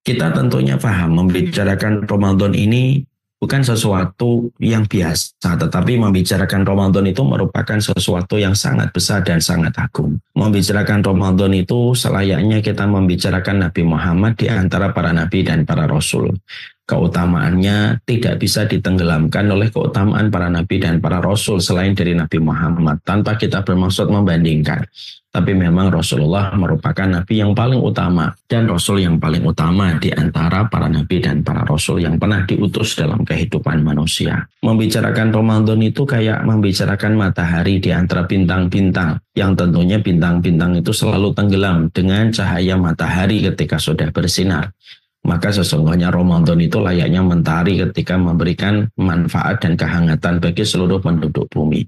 Kita tentunya paham membicarakan Ramadan ini bukan sesuatu yang biasa, tetapi membicarakan Ramadan itu merupakan sesuatu yang sangat besar dan sangat agung. Membicarakan Ramadan itu selayaknya kita membicarakan Nabi Muhammad di antara para nabi dan para rasul. Keutamaannya tidak bisa ditenggelamkan oleh keutamaan para nabi dan para rasul selain dari Nabi Muhammad, tanpa kita bermaksud membandingkan. Tapi memang Rasulullah merupakan nabi yang paling utama dan rasul yang paling utama di antara para nabi dan para rasul yang pernah diutus dalam kehidupan manusia. Membicarakan Ramadan itu kayak membicarakan matahari di antara bintang-bintang, yang tentunya bintang-bintang itu selalu tenggelam dengan cahaya matahari ketika sudah bersinar. Maka sesungguhnya Ramadan itu layaknya mentari ketika memberikan manfaat dan kehangatan bagi seluruh penduduk bumi.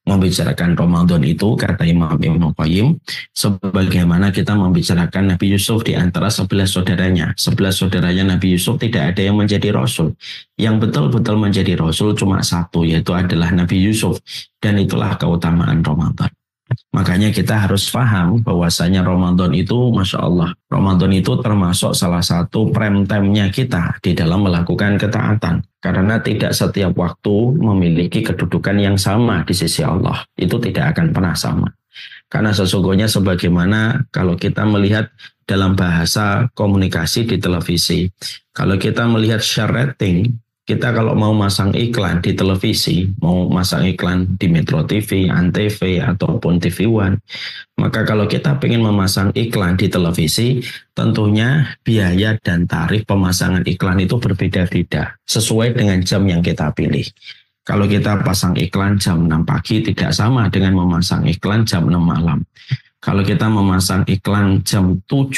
Membicarakan Ramadan itu, kata Imam Ibnu Qayyim, sebagaimana kita membicarakan Nabi Yusuf di antara 11 saudaranya. 11 saudaranya Nabi Yusuf tidak ada yang menjadi rasul. Yang betul-betul menjadi rasul cuma satu, yaitu adalah Nabi Yusuf. Dan itulah keutamaan Ramadan. Makanya kita harus paham bahwasanya Ramadan itu, Masya Allah, Ramadan itu termasuk salah satu prime time-nya kita di dalam melakukan ketaatan. Karena tidak setiap waktu memiliki kedudukan yang sama di sisi Allah. Itu tidak akan pernah sama. Karena sesungguhnya sebagaimana kalau kita melihat dalam bahasa komunikasi di televisi, kalau kita melihat share rating, kita kalau mau masang iklan di televisi, mau masang iklan di Metro TV, Antv, ataupun TV One, maka kalau kita ingin memasang iklan di televisi, tentunya biaya dan tarif pemasangan iklan itu berbeda-beda, sesuai dengan jam yang kita pilih. Kalau kita pasang iklan jam 6 pagi, tidak sama dengan memasang iklan jam 6 malam. Kalau kita memasang iklan jam 7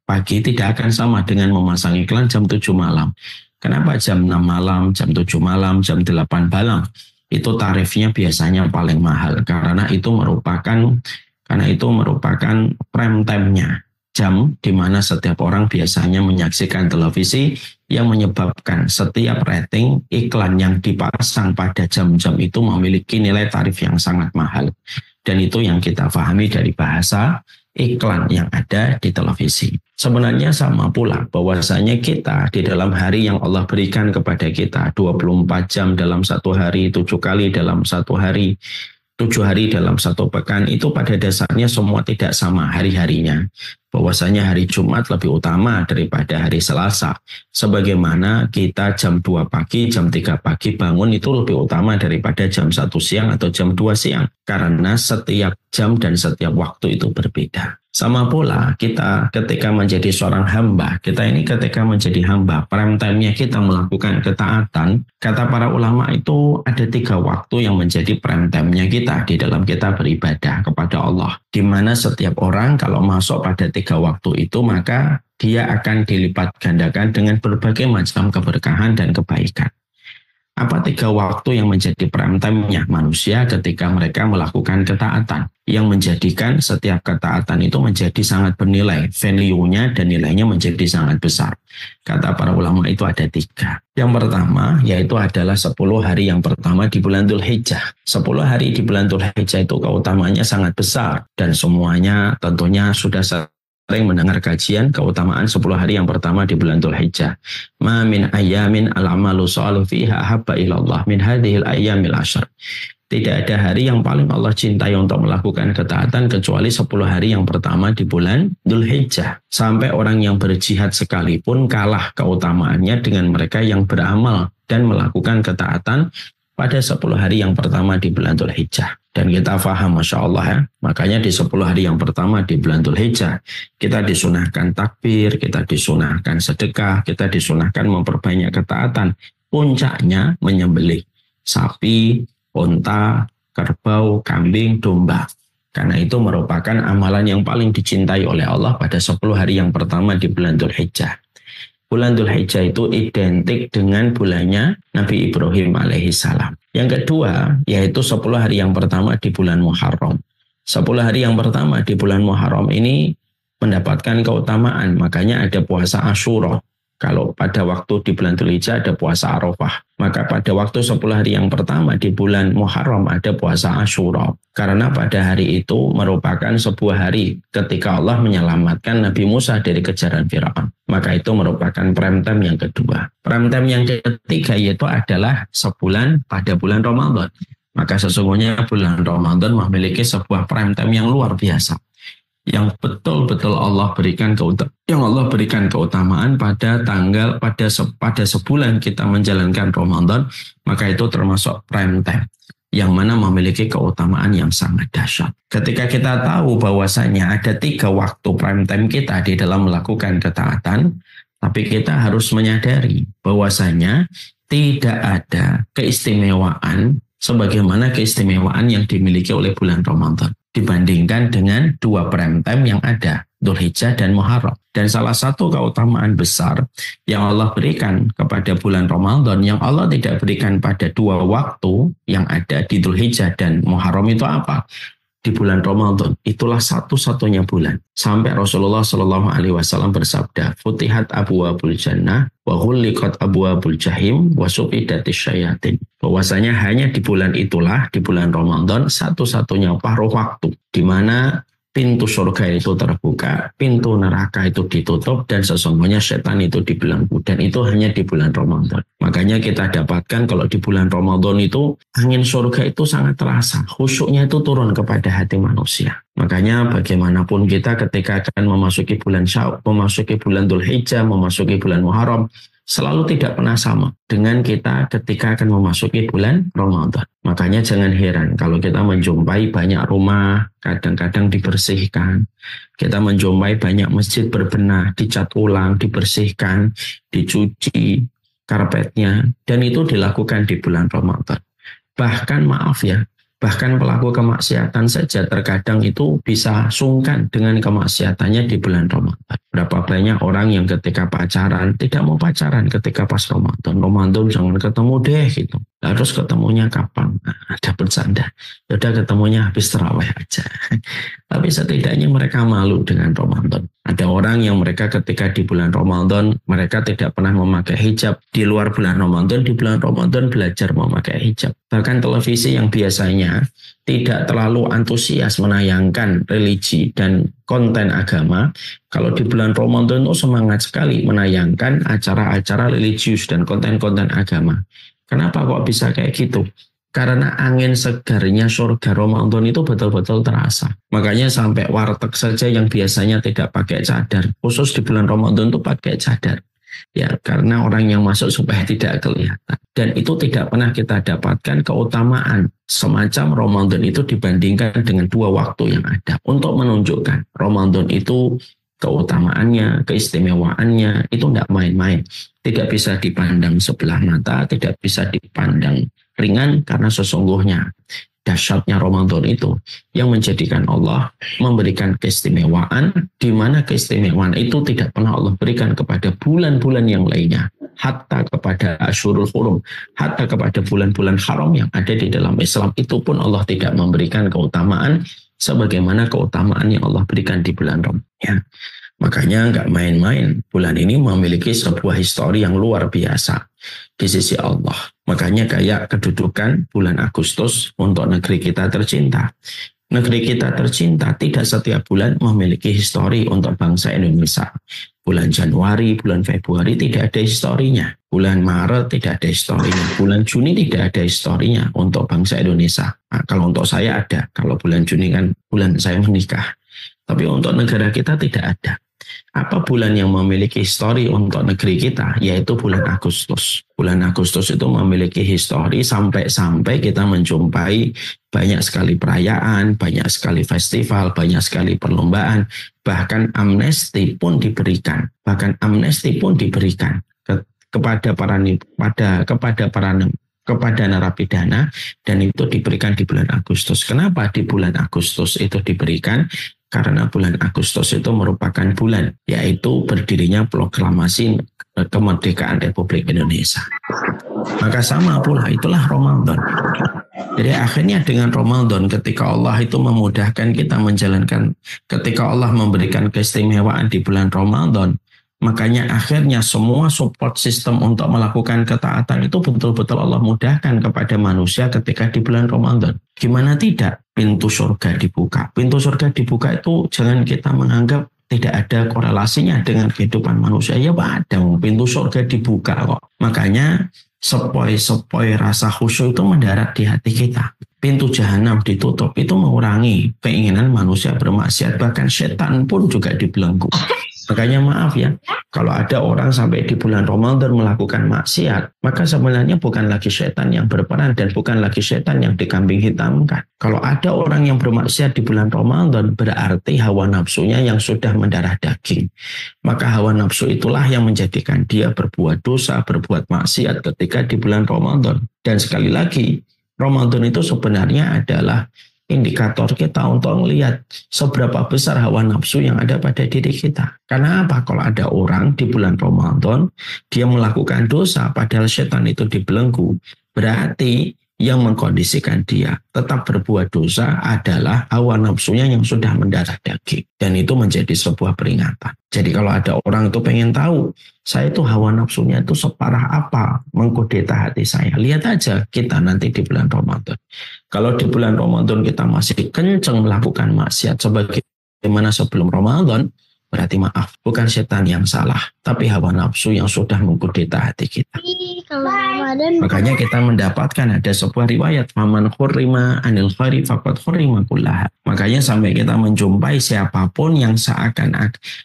pagi, tidak akan sama dengan memasang iklan jam 7 malam. Kenapa jam 6 malam, jam 7 malam, jam 8 malam? Itu tarifnya biasanya paling mahal karena itu merupakan prime time-nya. Jam di mana setiap orang biasanya menyaksikan televisi, yang menyebabkan setiap rating iklan yang dipasang pada jam-jam itu memiliki nilai tarif yang sangat mahal. Dan itu yang kita pahami dari bahasa iklan yang ada di televisi. Sebenarnya sama pula bahwasanya kita di dalam hari yang Allah berikan kepada kita 24 jam dalam satu hari, 7 kali dalam satu hari, 7 hari dalam satu pekan, itu pada dasarnya semua tidak sama hari-harinya. Bahwasanya hari Jumat lebih utama daripada hari Selasa. Sebagaimana kita jam 2 pagi, jam 3 pagi bangun itu lebih utama daripada jam 1 siang atau jam 2 siang. Karena setiap jam dan setiap waktu itu berbeda. Sama pula kita ketika menjadi seorang hamba, kita ini ketika menjadi hamba, prime time-nya kita melakukan ketaatan, kata para ulama itu ada 3 waktu yang menjadi prime time-nya kita di dalam kita beribadah kepada Allah. Di mana setiap orang kalau masuk pada 3 waktu itu, maka dia akan dilipat gandakan dengan berbagai macam keberkahan dan kebaikan. Apa 3 waktu yang menjadi prime time-nya manusia ketika mereka melakukan ketaatan, yang menjadikan setiap ketaatan itu menjadi sangat bernilai, value-nya dan nilainya menjadi sangat besar. Kata para ulama itu ada 3. Yang pertama yaitu adalah 10 hari yang pertama di bulan Dzulhijjah. 10 hari di bulan Dzulhijjah itu keutamanya sangat besar dan semuanya tentunya sudah sering mendengar kajian keutamaan 10 hari yang pertama di bulan Dzulhijjah. Ma min ayyamin al-amalu shalih fiha ahabba ilallah min hadhil ayyamil ashr. Tidak ada hari yang paling Allah cintai untuk melakukan ketaatan kecuali 10 hari yang pertama di bulan Dzulhijjah. Sampai orang yang berjihad sekalipun kalah keutamaannya dengan mereka yang beramal dan melakukan ketaatan pada 10 hari yang pertama di bulan Dzulhijjah. Dan kita faham, Masya Allah ya. Makanya di 10 hari yang pertama di bulan Dzulhijjah, kita disunahkan takbir, kita disunahkan sedekah, kita disunahkan memperbanyak ketaatan. Puncaknya menyembelih sapi, unta, kerbau, kambing, domba. Karena itu merupakan amalan yang paling dicintai oleh Allah pada 10 hari yang pertama di bulan Dzulhijjah. Bulan Dzulhijjah itu identik dengan bulannya Nabi Ibrahim alaihissalam. Yang kedua yaitu 10 hari yang pertama di bulan Muharram. 10 hari yang pertama di bulan Muharram ini mendapatkan keutamaan. Makanya ada puasa Asyura. Kalau pada waktu di bulan Dzulhijjah ada puasa Arafah. Maka pada waktu 10 hari yang pertama di bulan Muharram ada puasa Asyura. Karena pada hari itu merupakan sebuah hari ketika Allah menyelamatkan Nabi Musa dari kejaran Firaun. Maka itu merupakan prime time yang kedua. Prime time yang ketiga yaitu adalah sebulan pada bulan Ramadan. Maka sesungguhnya bulan Ramadan memiliki sebuah prime time yang luar biasa, yang betul-betul Allah berikan keutamaan pada sebulan kita menjalankan Ramadan, maka itu termasuk prime time yang mana memiliki keutamaan yang sangat dahsyat. Ketika kita tahu bahwasanya ada 3 waktu prime time kita di dalam melakukan ketaatan, tapi kita harus menyadari bahwasanya tidak ada keistimewaan sebagaimana keistimewaan yang dimiliki oleh bulan Ramadan dibandingkan dengan 2 prime time yang ada, Dzulhijjah dan Muharram. Dan salah satu keutamaan besar yang Allah berikan kepada bulan Ramadan yang Allah tidak berikan pada 2 waktu yang ada di Dzulhijjah dan Muharram itu apa? Di bulan Ramadan, itulah satu-satunya bulan sampai Rasulullah SAW bersabda, "Futihat abwabul jannah wa ghulliqat abwabul jahim wa suqidatis syayatin." Bahwasanya hanya di bulan itulah, di bulan Ramadan, satu-satunya paruh waktu di mana pintu surga itu terbuka, pintu neraka itu ditutup, dan sesungguhnya setan itu dibelenggu. Dan itu hanya di bulan Ramadan. Makanya kita dapatkan kalau di bulan Ramadan itu angin surga itu sangat terasa. Khusyuknya itu turun kepada hati manusia. Makanya bagaimanapun kita ketika akan memasuki bulan Syawal, memasuki bulan Dzulhijjah, memasuki bulan Muharram, selalu tidak pernah sama dengan kita ketika akan memasuki bulan Ramadan. Makanya jangan heran kalau kita menjumpai banyak rumah kadang-kadang dibersihkan. Kita menjumpai banyak masjid berbenah, dicat ulang, dibersihkan, dicuci karpetnya. Dan itu dilakukan di bulan Ramadan. Bahkan maaf ya, bahkan pelaku kemaksiatan saja terkadang itu bisa sungkan dengan kemaksiatannya di bulan Ramadan. Berapa banyak orang yang ketika pacaran tidak mau pacaran ketika pas Ramadan. Ramadan jangan ketemu deh gitu. Harus ketemunya kapan? Nah, ada bercanda. Udah ketemunya habis tarawih aja. Tapi setidaknya mereka malu dengan Ramadan. Ada orang yang mereka ketika di bulan Ramadan mereka tidak pernah memakai hijab. Di luar bulan Ramadan, di bulan Ramadan belajar memakai hijab. Bahkan televisi yang biasanya tidak terlalu antusias menayangkan religi dan konten agama, kalau di bulan Ramadan itu semangat sekali menayangkan acara-acara religius dan konten-konten agama. Kenapa kok bisa kayak gitu? Karena angin segarnya surga Ramadan itu betul-betul terasa. Makanya sampai warteg saja yang biasanya tidak pakai cadar, khusus di bulan Ramadan itu pakai cadar. Ya, karena orang yang masuk supaya tidak kelihatan. Dan itu tidak pernah kita dapatkan keutamaan semacam Ramadan itu dibandingkan dengan 2 waktu yang ada. Untuk menunjukkan Ramadan itu keutamaannya, keistimewaannya, itu tidak main-main. Tidak bisa dipandang sebelah mata, tidak bisa dipandang ringan, karena sesungguhnya dahsyatnya Ramadan itu yang menjadikan Allah memberikan keistimewaan, di mana keistimewaan itu tidak pernah Allah berikan kepada bulan-bulan yang lainnya, hatta kepada Asyurul Hurum, hatta kepada bulan-bulan haram yang ada di dalam Islam, itu pun Allah tidak memberikan keutamaan sebagaimana keutamaan yang Allah berikan di bulan Ramadan. Ya. Makanya nggak main-main, bulan ini memiliki sebuah histori yang luar biasa di sisi Allah. Makanya kayak kedudukan bulan Agustus untuk negeri kita tercinta. Negeri kita tercinta tidak setiap bulan memiliki histori untuk bangsa Indonesia. Bulan Januari, bulan Februari tidak ada historinya. Bulan Maret tidak ada historinya. Bulan Juni tidak ada historinya untuk bangsa Indonesia. Nah, kalau untuk saya ada. Kalau bulan Juni kan bulan saya menikah. Tapi untuk negara kita tidak ada. Apa bulan yang memiliki histori untuk negeri kita? Yaitu bulan Agustus. Bulan Agustus itu memiliki histori sampai kita menjumpai banyak sekali perayaan, banyak sekali festival, banyak sekali perlombaan. Bahkan amnesti pun diberikan. Kepada narapidana, dan itu diberikan di bulan Agustus. Kenapa di bulan Agustus itu diberikan? Karena bulan Agustus itu merupakan bulan, yaitu berdirinya proklamasi kemerdekaan Republik Indonesia. Maka sama pula, itulah Ramadan. Jadi akhirnya dengan Ramadan, ketika Allah itu memudahkan kita menjalankan, ketika Allah memberikan keistimewaan di bulan Ramadan, makanya akhirnya semua support system untuk melakukan ketaatan itu betul-betul Allah mudahkan kepada manusia ketika di bulan Ramadan. Gimana tidak? Pintu surga dibuka. Pintu surga dibuka itu jangan kita menganggap tidak ada korelasinya dengan kehidupan manusia. Ya ada, pintu surga dibuka kok. Makanya sepoi-sepoi rasa khusyuk itu mendarat di hati kita. Pintu jahanam ditutup itu mengurangi keinginan manusia bermaksiat. Bahkan setan pun juga dibelenggu. Makanya maaf ya, kalau ada orang sampai di bulan Ramadan melakukan maksiat, maka sebenarnya bukan lagi setan yang berperan dan bukan lagi setan yang dikambing hitamkan. Kalau ada orang yang bermaksiat di bulan Ramadan, berarti hawa nafsunya yang sudah mendarah daging. Maka hawa nafsu itulah yang menjadikan dia berbuat dosa, berbuat maksiat ketika di bulan Ramadan. Dan sekali lagi, Ramadan itu sebenarnya adalah indikator kita untuk melihat seberapa besar hawa nafsu yang ada pada diri kita. Karena apa? Kalau ada orang di bulan Ramadan, dia melakukan dosa padahal setan itu dibelenggu, berarti yang mengkondisikan dia tetap berbuat dosa adalah hawa nafsunya yang sudah mendarah daging. Dan itu menjadi sebuah peringatan. Jadi kalau ada orang itu pengen tahu, saya itu hawa nafsunya itu separah apa mengkudeta hati saya. Lihat aja kita nanti di bulan Ramadan. Kalau di bulan Ramadan kita masih kenceng melakukan maksiat sebagaimana sebelum Ramadan, berarti maaf, bukan setan yang salah, tapi hawa nafsu yang sudah mengkudeta hati kita. Makanya kita mendapatkan ada sebuah riwayat, faman khurrima anil khairi faqad khurrima kullaha. Makanya sampai kita menjumpai siapapun yang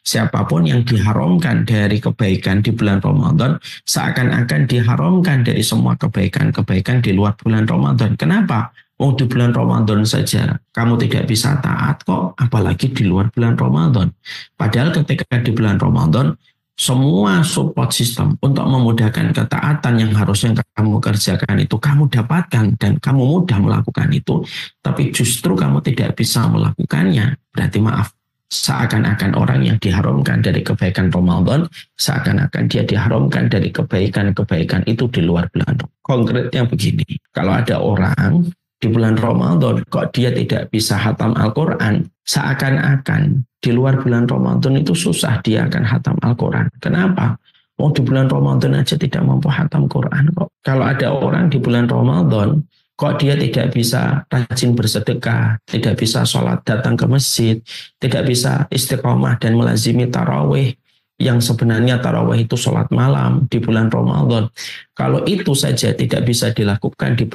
siapapun yang diharamkan dari kebaikan di bulan Ramadan, seakan-akan diharamkan dari semua kebaikan-kebaikan di luar bulan Ramadan. Kenapa? Di bulan Ramadan saja kamu tidak bisa taat kok, apalagi di luar bulan Ramadan. Padahal ketika di bulan Ramadan, semua support system untuk memudahkan ketaatan yang harusnya kamu kerjakan itu kamu dapatkan dan kamu mudah melakukan itu, tapi justru kamu tidak bisa melakukannya. Berarti maaf, seakan-akan orang yang diharamkan dari kebaikan Ramadan, seakan-akan dia diharamkan dari kebaikan-kebaikan itu di luar bulan. Konkretnya begini, kalau ada orang di bulan Ramadan kok dia tidak bisa hatam Al-Quran, seakan-akan di luar bulan Ramadan itu susah dia akan hatam Al-Quran. Kenapa? Di bulan Ramadan aja tidak mampu hatam Quran kok. Kalau ada orang di bulan Ramadan kok dia tidak bisa rajin bersedekah, tidak bisa sholat datang ke masjid, tidak bisa istiqomah dan melazimi tarawih, yang sebenarnya tarawih itu sholat malam di bulan Ramadan. Kalau itu saja tidak bisa dilakukan di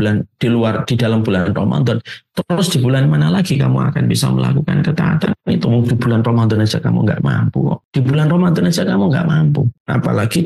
dalam bulan Ramadan, terus di bulan mana lagi kamu akan bisa melakukan ketaatan itu? Di bulan Ramadan aja kamu nggak mampu. Di bulan Ramadan aja kamu nggak mampu, apalagi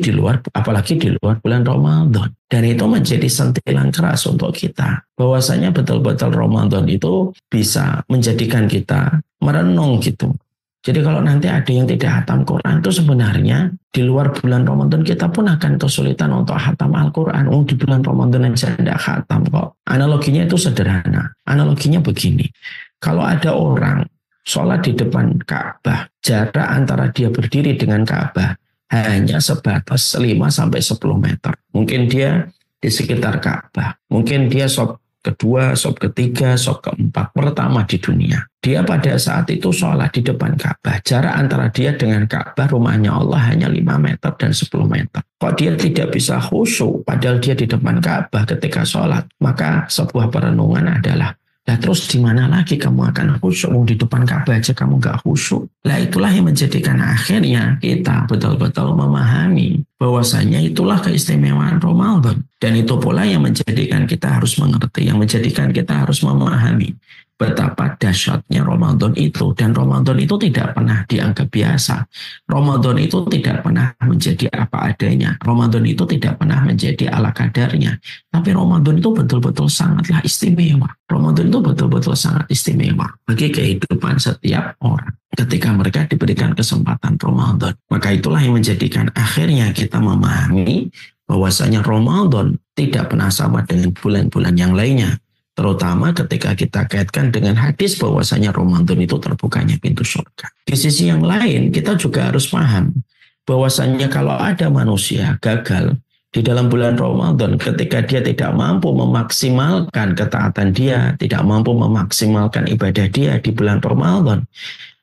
di luar bulan Ramadan. Dan itu menjadi sentilan keras untuk kita, bahwasanya betul-betul Ramadan itu bisa menjadikan kita merenung gitu. Jadi kalau nanti ada yang tidak hatam Quran itu sebenarnya di luar bulan Ramadan kita pun akan kesulitan untuk hatam Al-Quran. Di bulan Ramadan aja tidak hatam kok. Analoginya itu sederhana. Analoginya begini. Kalau ada orang sholat di depan Ka'bah, jarak antara dia berdiri dengan Ka'bah hanya sebatas 5-10 meter. Mungkin dia di sekitar Ka'bah. Mungkin dia shop kedua, shop ketiga, shop keempat, pertama di dunia. Dia pada saat itu sholat di depan Ka'bah. Jarak antara dia dengan Ka'bah, rumahnya Allah hanya 5 meter dan 10 meter. Kok dia tidak bisa khusyuk padahal dia di depan Ka'bah ketika sholat? Maka sebuah perenungan adalah, lah terus di mana lagi kamu akan khusyuk? Di depan Ka'bah aja kamu gak khusyuk. Lah itulah yang menjadikan akhirnya kita betul-betul memahami bahwasanya itulah keistimewaan Ramadan. Dan itu pula yang menjadikan kita harus mengerti, yang menjadikan kita harus memahami betapa dahsyatnya Ramadan itu. Dan Ramadan itu tidak pernah dianggap biasa. Ramadan itu tidak pernah menjadi apa adanya. Ramadan itu tidak pernah menjadi ala kadarnya. Tapi Ramadan itu betul-betul sangatlah istimewa. Ramadan itu betul-betul sangat istimewa bagi kehidupan setiap orang ketika mereka diberikan kesempatan Ramadan. Maka itulah yang menjadikan akhirnya kita memahami bahwasanya Ramadan tidak pernah sama dengan bulan-bulan yang lainnya. Terutama ketika kita kaitkan dengan hadis bahwasanya Ramadan itu terbukanya pintu surga. Di sisi yang lain kita juga harus paham bahwasanya kalau ada manusia gagal di dalam bulan Ramadan ketika dia tidak mampu memaksimalkan ketaatan dia, tidak mampu memaksimalkan ibadah dia di bulan Ramadan,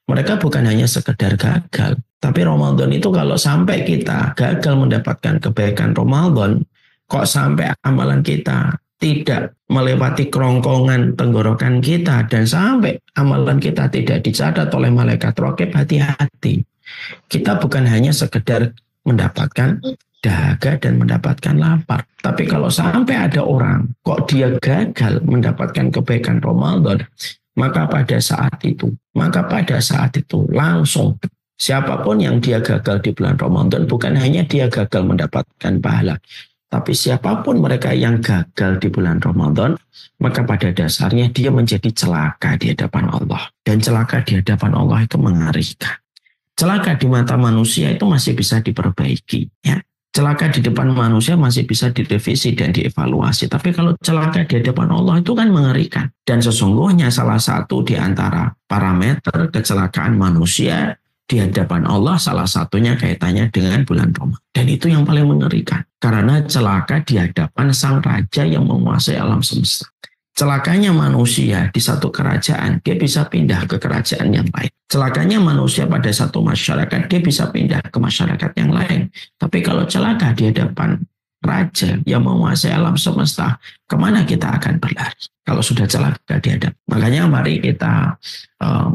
mereka bukan hanya sekedar gagal. Tapi Ramadan itu kalau sampai kita gagal mendapatkan kebaikan Ramadan, kok sampai amalan kita tidak melewati kerongkongan tenggorokan kita dan sampai amalan kita tidak dicatat oleh malaikat raqib, hati-hati. Kita bukan hanya sekedar mendapatkan dahaga dan mendapatkan lapar. Tapi kalau sampai ada orang kok dia gagal mendapatkan kebaikan Ramadan, maka pada saat itu langsung siapapun yang dia gagal di bulan Ramadan, bukan hanya dia gagal mendapatkan pahala, tapi siapapun mereka yang gagal di bulan Ramadan, maka pada dasarnya dia menjadi celaka di hadapan Allah. Dan celaka di hadapan Allah itu mengerikan. Celaka di mata manusia itu masih bisa diperbaiki, ya. Celaka di depan manusia masih bisa direvisi dan dievaluasi. Tapi kalau celaka di hadapan Allah itu kan mengerikan. Dan sesungguhnya salah satu di antara parameter kecelakaan manusia di hadapan Allah, salah satunya kaitannya dengan bulan Ramadan. Dan itu yang paling mengerikan. Karena celaka di hadapan sang raja yang menguasai alam semesta. Celakanya manusia di satu kerajaan, dia bisa pindah ke kerajaan yang lain. Celakanya manusia pada satu masyarakat, dia bisa pindah ke masyarakat yang lain. Tapi kalau celaka di hadapan raja yang menguasai alam semesta, kemana kita akan berlari? Kalau sudah celaka di hadapan. Makanya mari kita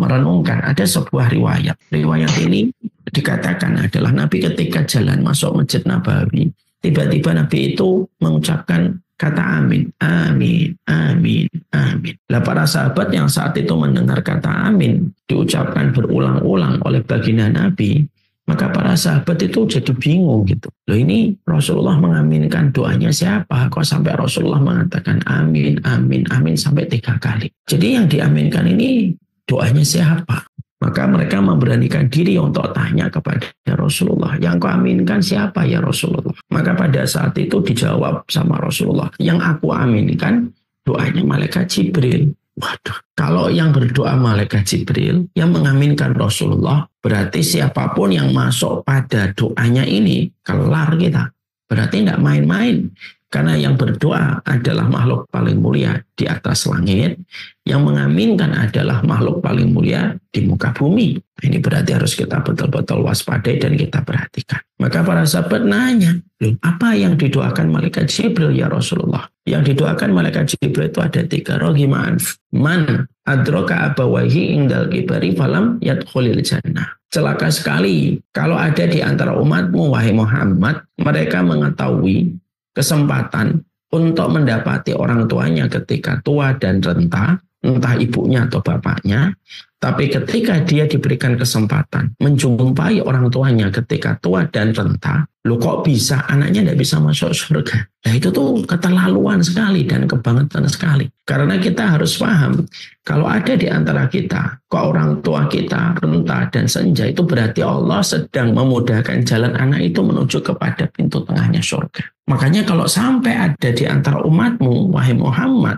merenungkan. Ada sebuah riwayat. Riwayat ini dikatakan adalah Nabi ketika jalan masuk Masjid Nabawi, tiba-tiba Nabi itu mengucapkan kata amin, amin, amin, amin. Lah para sahabat yang saat itu mendengar kata amin diucapkan berulang-ulang oleh baginda Nabi, maka para sahabat itu jadi bingung gitu. Loh, ini Rasulullah mengaminkan doanya siapa? Kok sampai Rasulullah mengatakan amin, amin, amin sampai 3 kali? Jadi yang diaminkan ini doanya siapa? Maka mereka memberanikan diri untuk tanya kepada Rasulullah, yang kau aminkan siapa ya Rasulullah? Maka pada saat itu dijawab sama Rasulullah, yang aku aminkan doanya malaikat Jibril. Waduh, kalau yang berdoa malaikat Jibril, yang mengaminkan Rasulullah, berarti siapapun yang masuk pada doanya ini, kelar kita. Berarti tidak main-main. Karena yang berdoa adalah makhluk paling mulia di atas langit, yang mengaminkan adalah makhluk paling mulia di muka bumi. Ini berarti harus kita betul-betul waspadai dan kita perhatikan. Maka para sahabat nanya, loh, apa yang didoakan malaikat Jibril ya Rasulullah? Yang didoakan malaikat Jibril itu ada 3. Rohiman man adroka abawahi indal kibari falam yadkhulil jannah. Celaka sekali kalau ada di antara umatmu wahai Muhammad, mereka mengetahui kesempatan untuk mendapati orang tuanya ketika tua dan renta, entah ibunya atau bapaknya, tapi ketika dia diberikan kesempatan menjumpai orang tuanya ketika tua dan renta, loh kok bisa anaknya tidak bisa masuk surga? Nah itu tuh keterlaluan sekali dan kebangetan sekali. Karena kita harus paham, kalau ada di antara kita, kok orang tua kita renta dan senja, itu berarti Allah sedang memudahkan jalan anak itu menuju kepada pintu tengahnya surga. Makanya kalau sampai ada di antara umatmu, wahai Muhammad,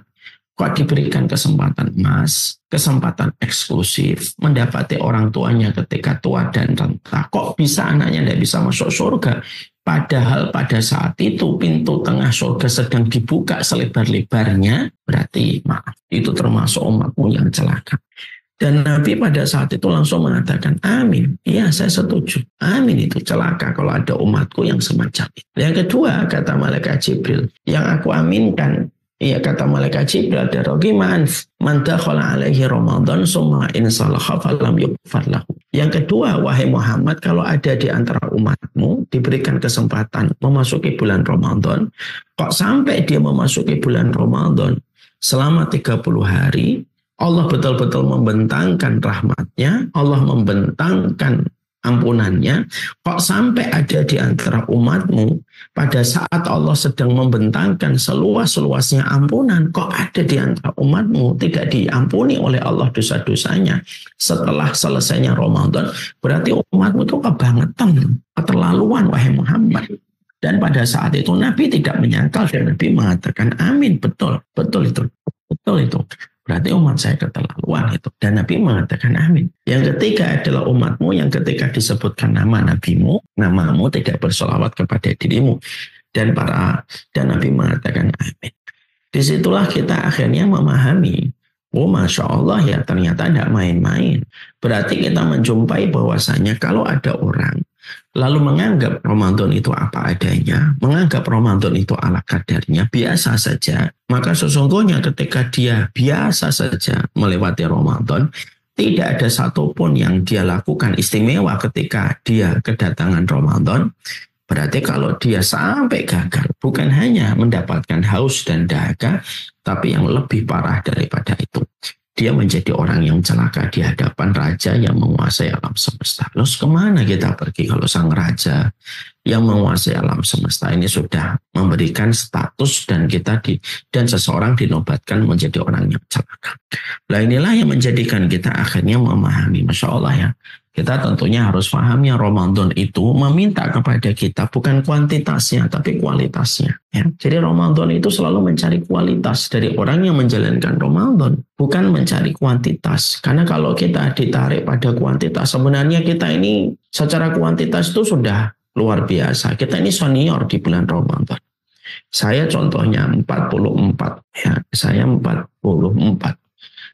kok diberikan kesempatan emas, kesempatan eksklusif, mendapati orang tuanya ketika tua dan renta, kok bisa anaknya tidak bisa masuk surga? Padahal pada saat itu pintu tengah surga sedang dibuka selebar-lebarnya, berarti maaf, itu termasuk umatmu yang celaka. Dan Nabi pada saat itu langsung mengatakan, amin. Iya, saya setuju. Amin itu celaka kalau ada umatku yang semacam itu. Yang kedua, kata malaikat Jibril, yang aku aminkan, iya kata malaikat Jibril, ada rogiman man dakhala alaihi Ramadan summa insalaha falam yughfar lahu. Yang kedua, wahai Muhammad, kalau ada di antara umatmu diberikan kesempatan memasuki bulan Ramadan, kok sampai dia memasuki bulan Ramadan selama 30 hari, Allah betul-betul membentangkan rahmatnya, Allah membentangkan ampunannya, kok sampai ada di antara umatmu pada saat Allah sedang membentangkan seluas-luasnya ampunan, kok ada di antara umatmu tidak diampuni oleh Allah dosa-dosanya setelah selesainya Ramadan, berarti umatmu itu kebangetan, keterlaluan wahai Muhammad. Dan pada saat itu Nabi tidak menyangkal dan Nabi mengatakan amin, betul itu. Berarti umat saya keterlaluan itu. Dan Nabi mengatakan amin. Yang ketiga adalah umatmu yang ketika disebutkan nama nabimu, namamu tidak bersolawat kepada dirimu. Dan Nabi mengatakan amin. Disitulah kita akhirnya memahami, oh Masya Allah ya ternyata tidak main-main. Berarti kita menjumpai bahwasanya kalau ada orang lalu menganggap Ramadan itu apa adanya, menganggap Ramadan itu ala kadarnya, biasa saja, maka sesungguhnya ketika dia biasa saja melewati Ramadan, tidak ada satupun yang dia lakukan istimewa ketika dia kedatangan Ramadan. Berarti kalau dia sampai gagal, bukan hanya mendapatkan haus dan dahaga, tapi yang lebih parah daripada itu, dia menjadi orang yang celaka di hadapan raja yang menguasai alam semesta. Terus kemana kita pergi kalau sang raja yang menguasai alam semesta ini sudah memberikan status dan dan seseorang dinobatkan menjadi orang yang celaka. Nah inilah yang menjadikan kita akhirnya memahami, Masya Allah ya. Kita tentunya harus paham ya, Ramadan itu meminta kepada kita bukan kuantitasnya tapi kualitasnya. Ya. Jadi Ramadan itu selalu mencari kualitas dari orang yang menjalankan Ramadan, bukan mencari kuantitas. Karena kalau kita ditarik pada kuantitas, sebenarnya kita ini secara kuantitas itu sudah luar biasa. Kita ini senior di bulan Ramadan. Saya contohnya 44, ya, saya 44.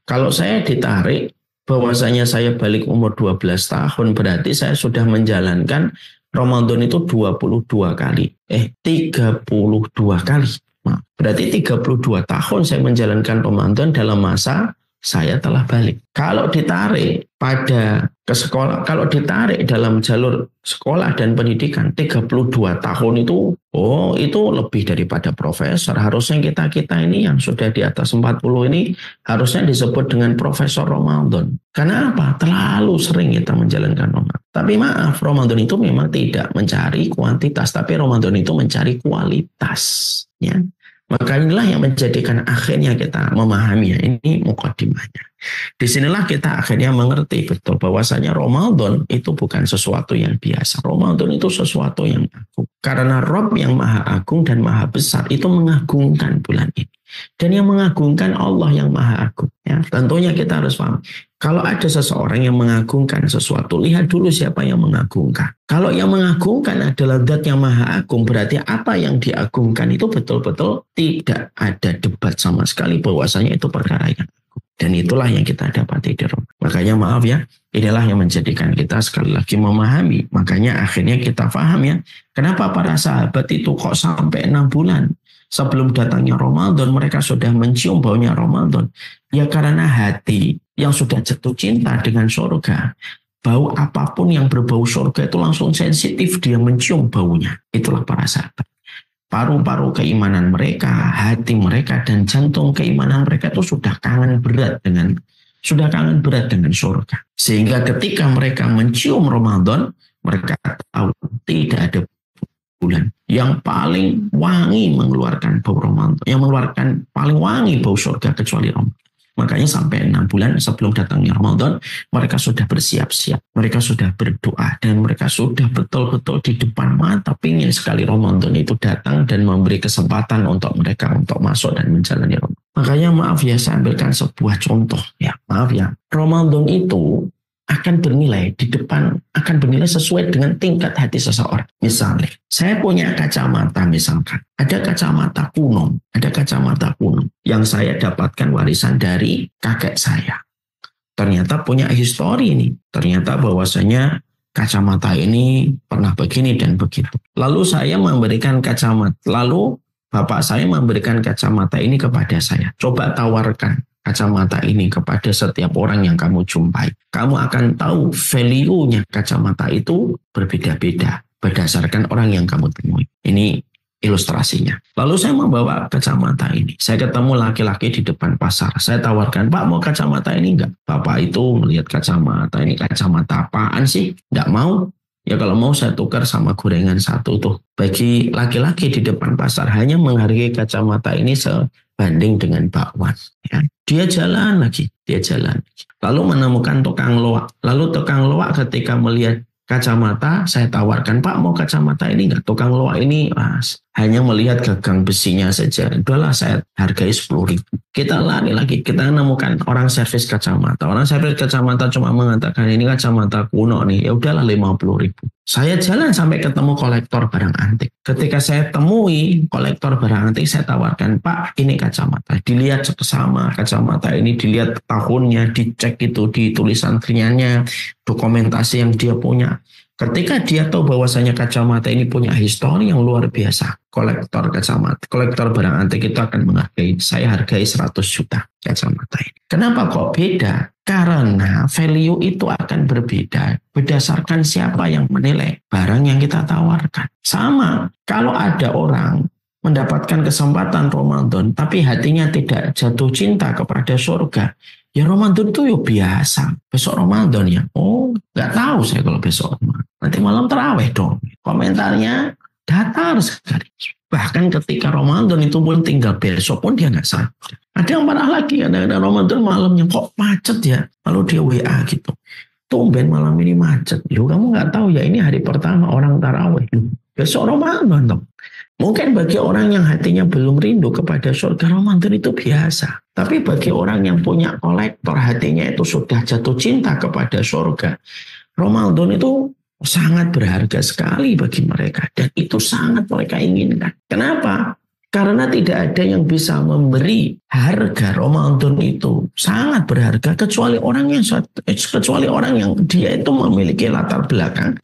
Kalau saya ditarik bahwasanya saya balik umur 12 tahun, berarti saya sudah menjalankan Ramadan itu 22 kali. 32 kali. Nah, berarti 32 tahun saya menjalankan Ramadan dalam masa saya telah balik. Kalau ditarik pada ke sekolah, kalau ditarik dalam jalur sekolah dan pendidikan, 32 tahun itu, itu lebih daripada profesor. Harusnya kita ini yang sudah di atas 40 ini harusnya disebut dengan profesor Ramadan. Karena apa? Terlalu sering kita menjalankan Ramadan. Tapi maaf, Ramadan itu memang tidak mencari kuantitas, tapi Ramadan itu mencari kualitas. Ya. Maka inilah yang menjadikan akhirnya kita memahami, ini mukadimahnya. Disinilah kita akhirnya mengerti betul bahwasanya Ramadan itu bukan sesuatu yang biasa. Ramadan itu sesuatu yang agung. Karena Rabb yang maha agung dan maha besar itu mengagungkan bulan ini. Dan yang mengagungkan Allah yang maha agung. Ya, tentunya kita harus paham. Kalau ada seseorang yang mengagungkan sesuatu, lihat dulu siapa yang mengagungkan. Kalau yang mengagungkan adalah Zat yang maha agung, berarti apa yang diagungkan itu betul-betul tidak ada debat sama sekali bahwasanya itu perkara yang agung. Dan itulah yang kita dapati di Ramadan. Makanya maaf ya, inilah yang menjadikan kita sekali lagi memahami. Makanya akhirnya kita paham ya, kenapa para sahabat itu kok sampai 6 bulan sebelum datangnya Ramadan mereka sudah mencium baunya Ramadan. Ya karena hati yang sudah jatuh cinta dengan surga, bau apapun yang berbau surga itu langsung sensitif, dia mencium baunya. Itulah para sahabat. Paru-paru keimanan mereka, hati mereka, dan jantung keimanan mereka itu sudah kangen berat dengan surga. Sehingga ketika mereka mencium Ramadan, mereka tahu tidak ada bulan yang paling wangi mengeluarkan bau Ramadan, yang mengeluarkan paling wangi bau surga kecuali Ramadan. Makanya sampai 6 bulan sebelum datangnya Ramadan, mereka sudah bersiap-siap, mereka sudah berdoa, dan mereka sudah betul-betul di depan mata pingin sekali Ramadan itu datang dan memberi kesempatan untuk mereka untuk masuk dan menjalani Ramadan. Makanya maaf ya, saya ambilkan sebuah contoh ya, maaf ya, Ramadan itu akan bernilai di depan, akan bernilai sesuai dengan tingkat hati seseorang. Misalnya, saya punya kacamata misalkan, ada kacamata kuno yang saya dapatkan warisan dari kakek saya. Ternyata punya histori ini, ternyata bahwasanya kacamata ini pernah begini dan begitu. Lalu saya memberikan kacamata, lalu bapak saya memberikan kacamata ini kepada saya. Coba tawarkan kacamata ini kepada setiap orang yang kamu jumpai. Kamu akan tahu value-nya kacamata itu berbeda-beda berdasarkan orang yang kamu temui. Ini ilustrasinya. Lalu saya membawa kacamata ini. Saya ketemu laki-laki di depan pasar. Saya tawarkan, Pak mau kacamata ini enggak? Bapak itu melihat kacamata ini, kacamata apaan sih? Enggak mau. Ya kalau mau saya tukar sama gorengan satu tuh. Bagi laki-laki di depan pasar hanya menghargai kacamata ini sebanding dengan bakwan. Ya. Dia jalan lagi. Lalu menemukan tukang loak. Lalu tukang loak ketika melihat kacamata, saya tawarkan, Pak mau kacamata ini enggak? Tukang loak ini hanya melihat gagang besinya saja. Udahlah saya hargai 10.000. Kita lari lagi, kita menemukan orang servis kacamata. Orang servis kacamata cuma mengatakan ini kacamata kuno nih. Ya udahlah 50.000. Saya jalan sampai ketemu kolektor barang antik. Ketika saya temui kolektor barang antik, saya tawarkan, Pak ini kacamata. Dilihat sama kacamata ini, dilihat tahunnya, dicek itu di tulisan triannya, dokumentasi yang dia punya. Ketika dia tahu bahwasanya kacamata ini punya histori yang luar biasa, kolektor kacamata, kolektor barang antik itu akan menghargai, saya hargai 100 juta kacamata ini. Kenapa kok beda? Karena value itu akan berbeda berdasarkan siapa yang menilai barang yang kita tawarkan. Sama, kalau ada orang mendapatkan kesempatan Ramadan tapi hatinya tidak jatuh cinta kepada surga, ya Ramadan itu ya biasa. Besok Ramadan ya, oh nggak tahu saya kalau besok Ramadan. Nanti malam terawih dong. Komentarnya datar sekali. Bahkan ketika Ramadan itu pun tinggal besok pun dia nggak sadar. Ada yang parah lagi, kadang-kadang Ramadan malamnya kok macet ya. Lalu dia WA gitu. Tumben malam ini macet. Loh, kamu nggak tahu ya ini hari pertama orang tarawih. Besok Ramadan dong. Mungkin bagi orang yang hatinya belum rindu kepada surga, Ramadan itu biasa. Tapi bagi orang yang punya kolektor, hatinya itu sudah jatuh cinta kepada surga, Ramadan itu sangat berharga sekali bagi mereka. Dan itu sangat mereka inginkan. Kenapa? Karena tidak ada yang bisa memberi harga Ramadan itu sangat berharga kecuali orang yang dia itu memiliki latar belakang.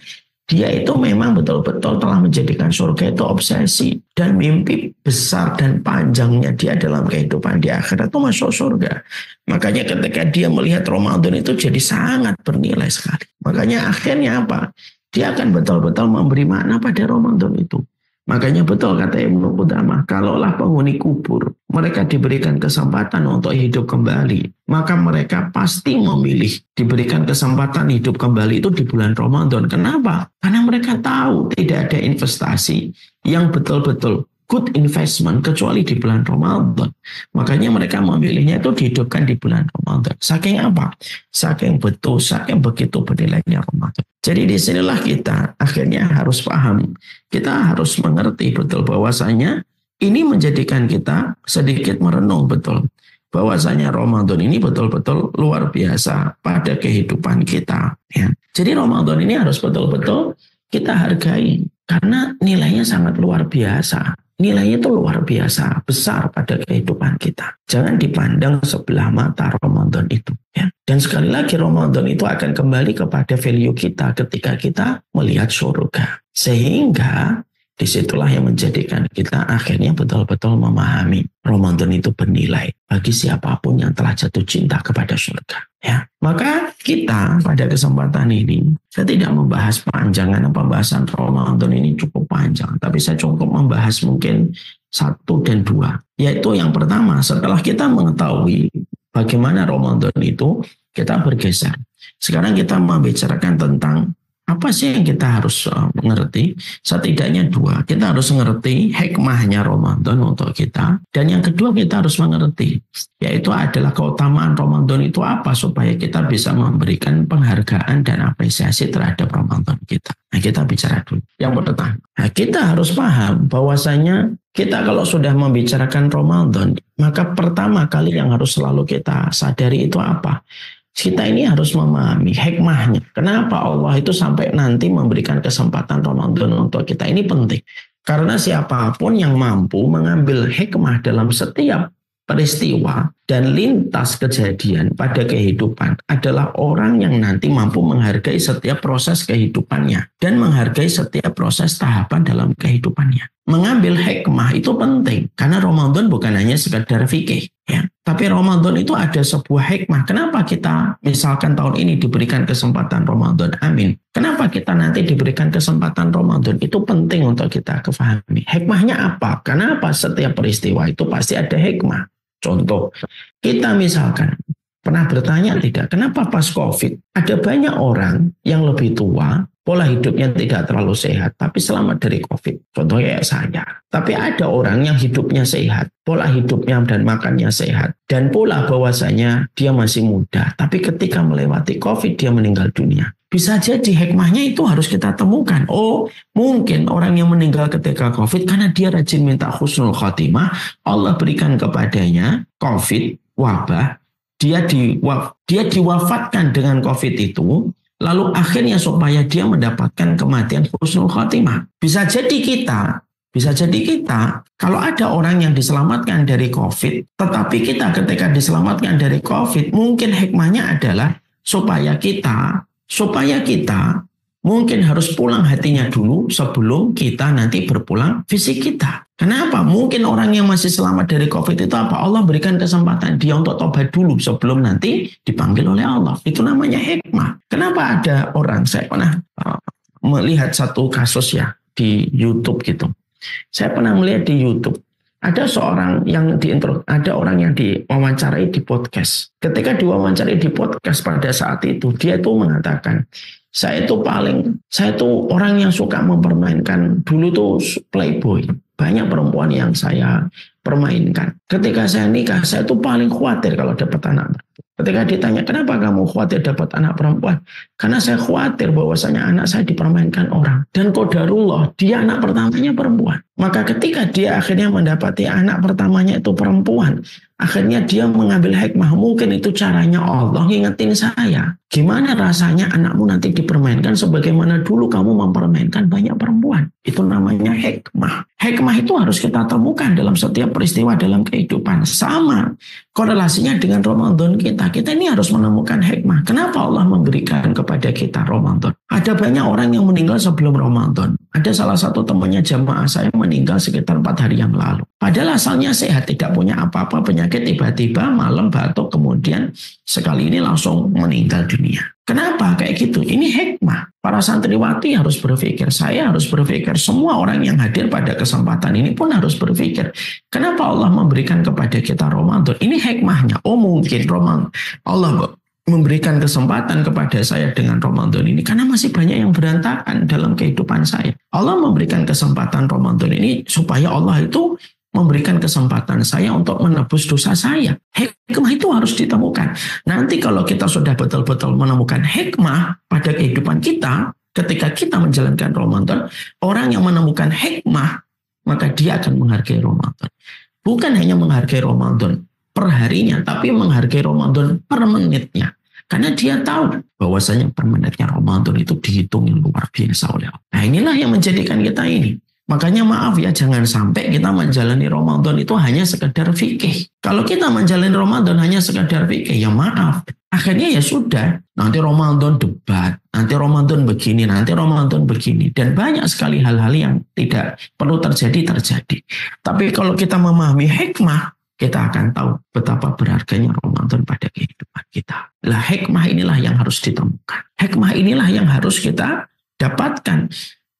Dia itu memang betul-betul telah menjadikan surga itu obsesi. Dan mimpi besar dan panjangnya dia dalam kehidupan di akhirat itu masuk surga. Makanya ketika dia melihat Ramadan itu jadi sangat bernilai sekali. Makanya akhirnya apa? Dia akan betul-betul memberi makna pada Ramadan itu. Makanya betul kata Ibnu Qudamah, kalaulah penghuni kubur, mereka diberikan kesempatan untuk hidup kembali, maka mereka pasti memilih diberikan kesempatan hidup kembali itu di bulan Ramadan. Kenapa? Karena mereka tahu tidak ada investasi yang betul-betul good investment kecuali di bulan Ramadan. Makanya mereka memilihnya itu dihidupkan di bulan Ramadan. Saking apa? Saking betul, saking begitu bernilainya Ramadan. Jadi disinilah kita akhirnya harus paham. Kita harus mengerti betul bahwasanya ini menjadikan kita sedikit merenung betul. Bahwasanya Ramadan ini betul-betul luar biasa pada kehidupan kita. Ya. Jadi Ramadan ini harus betul-betul kita hargai. Karena nilainya sangat luar biasa. Nilainya itu luar biasa, besar pada kehidupan kita. Jangan dipandang sebelah mata Ramadan itu. Ya. Dan sekali lagi Ramadan itu akan kembali kepada value kita ketika kita melihat surga. Sehingga disitulah yang menjadikan kita akhirnya betul-betul memahami Ramadan itu bernilai bagi siapapun yang telah jatuh cinta kepada surga. Ya, maka kita pada kesempatan ini, saya tidak membahas panjang karena pembahasan Ramadan ini cukup panjang, tapi saya cukup membahas mungkin 1 dan 2. Yaitu yang pertama, setelah kita mengetahui bagaimana Ramadan itu, kita bergeser. Sekarang kita membicarakan tentang apa sih yang kita harus mengerti? Setidaknya 2. Kita harus mengerti hikmahnya Ramadan untuk kita. Dan yang kedua kita harus mengerti. Yaitu adalah keutamaan Ramadan itu apa supaya kita bisa memberikan penghargaan dan apresiasi terhadap Ramadan kita. Nah kita bicara dulu. Yang pertama. Nah, kita harus paham bahwasanya kita kalau sudah membicarakan Ramadan, maka pertama kali yang harus selalu kita sadari itu apa? Kita ini harus memahami hikmahnya. Kenapa Allah itu sampai nanti memberikan kesempatan Ramadan untuk kita. Ini penting. Karena siapapun yang mampu mengambil hikmah dalam setiap peristiwa dan lintas kejadian pada kehidupan adalah orang yang nanti mampu menghargai setiap proses kehidupannya dan menghargai setiap proses tahapan dalam kehidupannya. Mengambil hikmah itu penting karena Ramadan bukan hanya sekedar fikih, ya. Tapi Ramadan itu ada sebuah hikmah. Kenapa kita misalkan tahun ini diberikan kesempatan Ramadan? Amin. Kenapa kita nanti diberikan kesempatan Ramadan? Itu penting untuk kita kefahami. Hikmahnya apa? Kenapa setiap peristiwa itu pasti ada hikmah? Contoh, kita misalkan pernah bertanya tidak, kenapa pas COVID ada banyak orang yang lebih tua, pola hidupnya tidak terlalu sehat, tapi selamat dari COVID. Contohnya kayak saya. Tapi ada orang yang hidupnya sehat, pola hidupnya dan makannya sehat, dan pola bahwasanya dia masih muda, tapi ketika melewati COVID dia meninggal dunia. Bisa jadi hikmahnya itu harus kita temukan. Oh, mungkin orang yang meninggal ketika COVID karena dia rajin minta husnul khotimah, Allah berikan kepadanya COVID, wabah, dia diwafatkan dengan COVID itu, lalu akhirnya supaya dia mendapatkan kematian husnul khotimah. Bisa jadi kita, kalau ada orang yang diselamatkan dari COVID, tetapi kita ketika diselamatkan dari COVID, mungkin hikmahnya adalah supaya kita Mungkin harus pulang hatinya dulu sebelum kita nanti berpulang fisik kita. Kenapa? Mungkin orang yang masih selamat dari COVID itu apa? Allah berikan kesempatan dia untuk tobat dulu sebelum nanti dipanggil oleh Allah. Itu namanya hikmah. Kenapa ada orang, saya pernah melihat satu kasus ya di YouTube gitu. Saya pernah melihat di YouTube. Ada seorang yang ada orang yang diwawancarai di podcast. Ketika diwawancarai di podcast pada saat itu, dia itu mengatakan, saya itu orang yang suka mempermainkan, dulu tuh playboy. Banyak perempuan yang saya permainkan. Ketika saya nikah, saya itu paling khawatir kalau dapat anak. Ketika ditanya, kenapa kamu khawatir dapat anak perempuan? Karena saya khawatir bahwasanya anak saya dipermainkan orang. Dan qadarullah, dia anak pertamanya perempuan. Maka ketika dia akhirnya mendapati anak pertamanya itu perempuan, akhirnya dia mengambil hikmah. Mungkin itu caranya Allah ngingetin saya. Gimana rasanya anakmu nanti dipermainkan sebagaimana dulu kamu mempermainkan banyak perempuan. Itu namanya hikmah. Hikmah itu harus kita temukan dalam setiap peristiwa dalam kehidupan. Sama korelasinya dengan Ramadan kita. Kita ini harus menemukan hikmah. Kenapa Allah memberikan kepada kita Ramadan? Ada banyak orang yang meninggal sebelum Ramadan. Ada salah satu temannya jamaah saya meninggal sekitar 4 hari yang lalu. Padahal asalnya sehat, tidak punya apa-apa penyakit, tiba-tiba malam batuk, kemudian sekali ini langsung meninggal dunia. Kenapa kayak gitu? Ini hikmah. Para santriwati harus berpikir, saya harus berpikir, semua orang yang hadir pada kesempatan ini pun harus berpikir, kenapa Allah memberikan kepada kita Ramadan? Ini hikmahnya. Oh mungkin Allah memberikan kesempatan kepada saya dengan Ramadan ini karena masih banyak yang berantakan dalam kehidupan saya. Allah memberikan kesempatan Ramadan ini supaya Allah itu memberikan kesempatan saya untuk menebus dosa saya. Hikmah itu harus ditemukan. Nanti kalau kita sudah betul-betul menemukan hikmah pada kehidupan kita, ketika kita menjalankan Ramadan, orang yang menemukan hikmah, maka dia akan menghargai Ramadan. Bukan hanya menghargai Ramadan per harinya, tapi menghargai Ramadan per menitnya. Karena dia tahu bahwasanya per menitnya Ramadan itu dihitung yang luar biasa oleh Allah. Nah inilah yang menjadikan kita ini. Makanya maaf ya, jangan sampai kita menjalani Ramadan itu hanya sekedar fikih. Kalau kita menjalani Ramadan hanya sekedar fikih, ya maaf. Akhirnya ya sudah, nanti Ramadan debat, nanti Ramadan begini, nanti Ramadan begini. Dan banyak sekali hal-hal yang tidak perlu terjadi. Tapi kalau kita memahami hikmah, kita akan tahu betapa berharganya Ramadan pada kehidupan kita. Lah hikmah inilah yang harus ditemukan. Hikmah inilah yang harus kita dapatkan.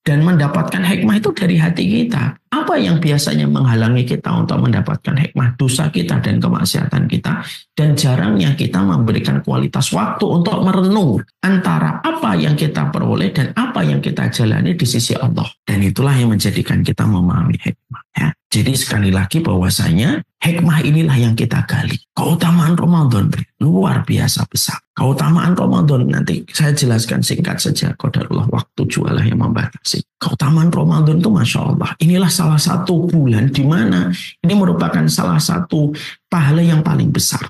Dan mendapatkan hikmah itu dari hati kita. Apa yang biasanya menghalangi kita untuk mendapatkan hikmah? Dosa kita dan kemaksiatan kita. Dan jarangnya kita memberikan kualitas waktu untuk merenung antara apa yang kita peroleh dan apa yang kita jalani di sisi Allah. Dan itulah yang menjadikan kita memahami hikmah. Ya. Jadi sekali lagi bahwasanya hikmah inilah yang kita gali. Keutamaan Ramadan luar biasa besar. Keutamaan Ramadan nanti saya jelaskan singkat saja. Qadarullah, waktu jualah yang membatasi. Keutamaan Ramadan itu Masya Allah. Inilah salah satu bulan di mana ini merupakan salah satu pahala yang paling besar.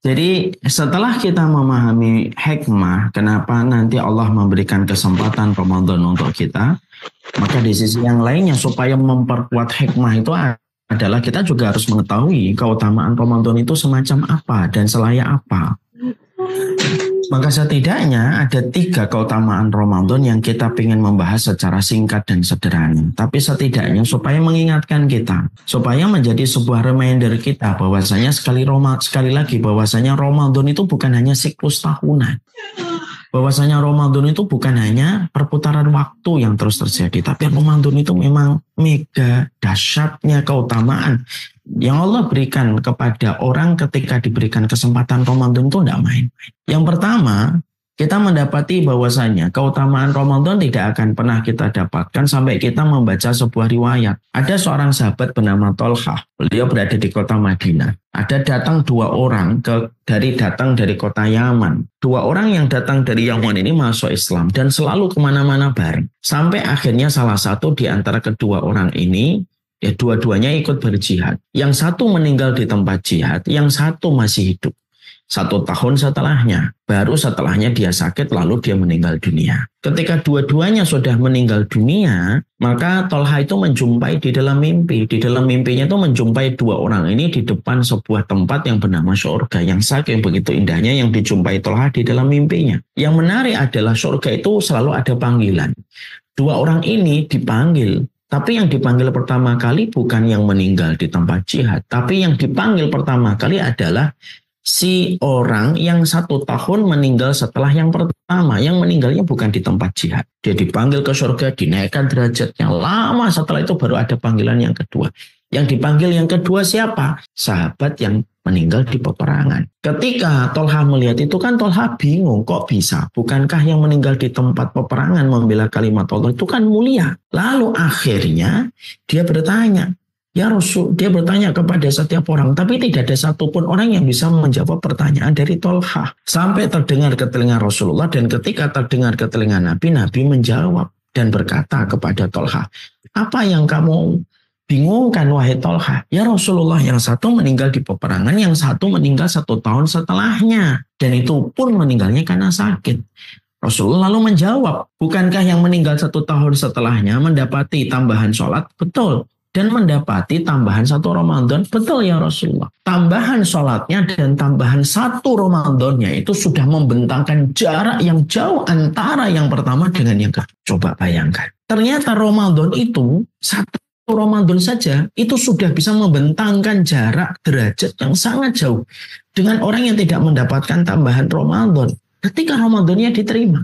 Jadi setelah kita memahami hikmah, kenapa nanti Allah memberikan kesempatan Ramadan untuk kita, maka di sisi yang lainnya supaya memperkuat hikmah itu adalah kita juga harus mengetahui keutamaan Ramadan itu semacam apa dan selayak apa. Maka setidaknya ada 3 keutamaan Ramadan yang kita ingin membahas secara singkat dan sederhana. Tapi setidaknya supaya mengingatkan kita, supaya menjadi sebuah reminder kita bahwasanya sekali lagi bahwasanya Ramadan itu bukan hanya siklus tahunan. Bahwasanya Ramadan itu bukan hanya perputaran waktu yang terus terjadi, tapi Ramadan itu memang mega dahsyatnya keutamaan yang Allah berikan kepada orang ketika diberikan kesempatan Ramadan itu tidak main-main. Yang pertama, kita mendapati bahwasanya keutamaan Ramadan tidak akan pernah kita dapatkan sampai kita membaca sebuah riwayat. Ada seorang sahabat bernama Tolhah. Beliau berada di kota Madinah. Ada datang 2 orang datang dari kota Yaman. 2 orang yang datang dari Yaman ini masuk Islam dan selalu kemana-mana bareng. Sampai akhirnya salah satu di antara kedua orang ini, ya dua-duanya ikut berjihad. Yang satu meninggal di tempat jihad, yang satu masih hidup. 1 tahun setelahnya. Baru setelahnya dia sakit lalu dia meninggal dunia. Ketika dua-duanya sudah meninggal dunia, maka Tolha itu menjumpai di dalam mimpi. Di dalam mimpinya itu menjumpai 2 orang ini di depan sebuah tempat yang bernama surga. Yang saking begitu indahnya yang dijumpai Tolha di dalam mimpinya. Yang menarik adalah surga itu selalu ada panggilan. 2 orang ini dipanggil. Tapi yang dipanggil pertama kali bukan yang meninggal di tempat jihad. Tapi yang dipanggil pertama kali adalah si orang yang 1 tahun meninggal setelah yang pertama. Yang meninggalnya bukan di tempat jihad. Dia dipanggil ke surga, dinaikkan derajatnya. Lama setelah itu baru ada panggilan yang kedua. Yang dipanggil yang kedua siapa? Sahabat yang meninggal di peperangan. Ketika Tolha melihat itu kan Tolha bingung, kok bisa? Bukankah yang meninggal di tempat peperangan membela kalimat Allah itu kan mulia? Lalu akhirnya dia bertanya, ya Rasul, dia bertanya kepada setiap orang, tapi tidak ada satupun orang yang bisa menjawab pertanyaan dari Tolha. Sampai terdengar ke telinga Rasulullah, dan ketika terdengar ke telinga Nabi, Nabi menjawab dan berkata kepada Tolha, apa yang kamu bingungkan wahai Tolha? Ya Rasulullah, yang satu meninggal di peperangan, yang satu meninggal 1 tahun setelahnya. Dan itu pun meninggalnya karena sakit. Rasulullah lalu menjawab, bukankah yang meninggal 1 tahun setelahnya mendapati tambahan sholat? Betul. Dan mendapati tambahan 1 Ramadan? Betul ya Rasulullah. Tambahan sholatnya dan tambahan 1 Ramadannya itu sudah membentangkan jarak yang jauh antara yang pertama dengan yang kedua. Coba bayangkan. Ternyata Ramadan itu 1 Ramadan saja itu sudah bisa membentangkan jarak derajat yang sangat jauh dengan orang yang tidak mendapatkan tambahan Ramadan. Ketika Ramadannya diterima,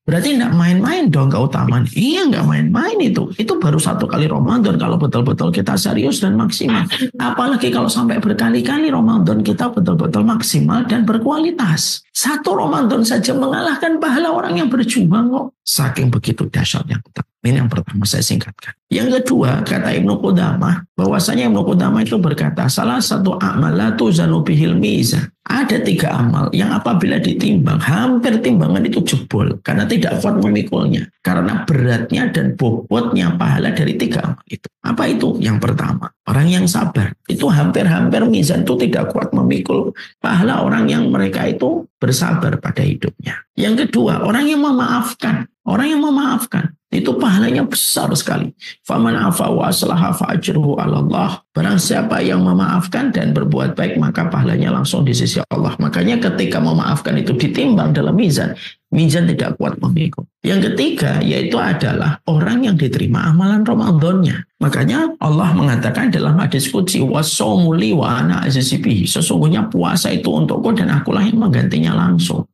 berarti tidak main-main dong keutamaan. Iya, nggak main-main itu. Itu baru 1 kali Ramadan kalau betul-betul kita serius dan maksimal. Apalagi kalau sampai berkali-kali Ramadan kita betul-betul maksimal dan berkualitas. 1 Ramadan saja mengalahkan pahala orang yang berjuang kok. Saking begitu dahsyatnya. Ini yang pertama saya singkatkan. Yang kedua, kata Ibnu Qudamah, bahwasanya Ibnu Qudamah itu berkata, salah satu amal la tuzanu bihil mizan. Ada 3 amal yang apabila ditimbang, hampir timbangan itu jebol. Karena tidak kuat memikulnya. Karena beratnya dan bobotnya pahala dari 3 amal itu. Apa itu? Yang pertama, orang yang sabar. Itu hampir-hampir mizan itu tidak kuat memikul pahala orang yang mereka itu bersabar pada hidupnya. Yang kedua, orang yang memaafkan. Orang yang memaafkan. Itu pahalanya besar sekali. Faman afa wa aslaha fa ajruhu 'ala Allah. Barang siapa yang memaafkan dan berbuat baik, maka pahalanya langsung di sisi Allah. Makanya ketika memaafkan itu ditimbang dalam mizan, mizan tidak kuat memikul. Yang ketiga yaitu adalah orang yang diterima amalan Ramadannya. Makanya Allah mengatakan dalam hadis qudsi, was-shaumu li wa ana ajzi bihi. Sesungguhnya puasa itu untukku dan akulah yang menggantinya langsung.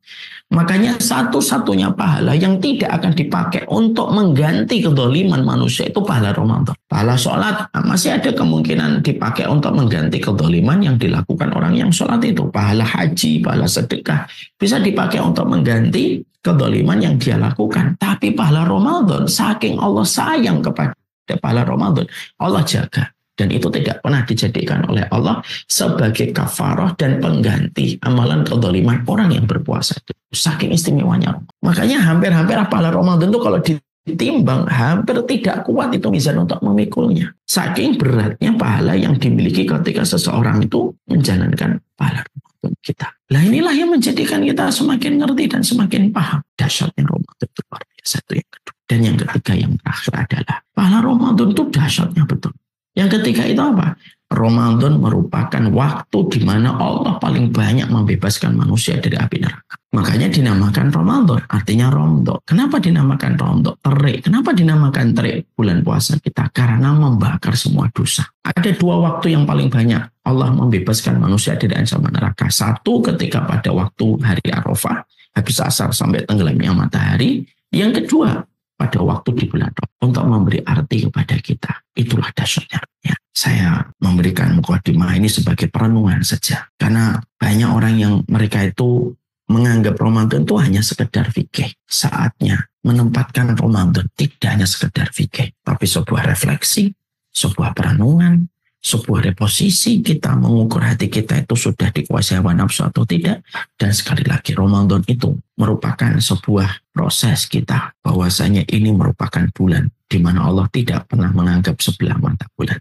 Makanya satu-satunya pahala yang tidak akan dipakai untuk mengganti kezaliman manusia itu pahala Ramadan. Pahala sholat masih ada kemungkinan dipakai untuk mengganti kezaliman yang dilakukan orang yang sholat itu. Pahala haji, pahala sedekah bisa dipakai untuk mengganti kezaliman yang dia lakukan. Tapi pahala Ramadan, saking Allah sayang kepada pahala Ramadan, Allah jaga. Dan itu tidak pernah dijadikan oleh Allah sebagai kafarah dan pengganti amalan kezaliman orang yang berpuasa itu. Saking istimewanya. Makanya hampir-hampir pahala Ramadan itu kalau ditimbang hampir tidak kuat itu mizan untuk memikulnya. Saking beratnya pahala yang dimiliki ketika seseorang itu menjalankan pahala Ramadan kita. Nah inilah yang menjadikan kita semakin ngerti dan semakin paham dahsyatnya Ramadan itu luar biasa. Itu yang kedua. Dan yang ketiga yang terakhir adalah pahala Ramadan itu dahsyatnya betul. Yang ketiga itu apa? Ramadan merupakan waktu di mana Allah paling banyak membebaskan manusia dari api neraka. Makanya dinamakan Ramadan, artinya romdo. Kenapa dinamakan romdo? Terik. Kenapa dinamakan terik bulan puasa kita? Karena membakar semua dosa. Ada 2 waktu yang paling banyak Allah membebaskan manusia dari ancaman neraka. 1 ketika pada waktu hari Arafah, habis asar sampai tenggelamnya matahari. Yang kedua, pada waktu di bulan Ramadan untuk memberi arti kepada kita. Itulah dahsyatnya. Ya, saya memberikan mukadimah ini sebagai perenungan saja. Karena banyak orang yang mereka itu menganggap Ramadan itu hanya sekedar fikih. Saatnya menempatkan Ramadan tidak hanya sekedar fikih, tapi sebuah refleksi, sebuah perenungan, sebuah reposisi kita mengukur hati kita itu sudah dikuasai hawa nafsu atau tidak. Dan sekali lagi Ramadan itu merupakan sebuah proses kita bahwasanya ini merupakan bulan di mana Allah tidak pernah menganggap sebelah mata bulan.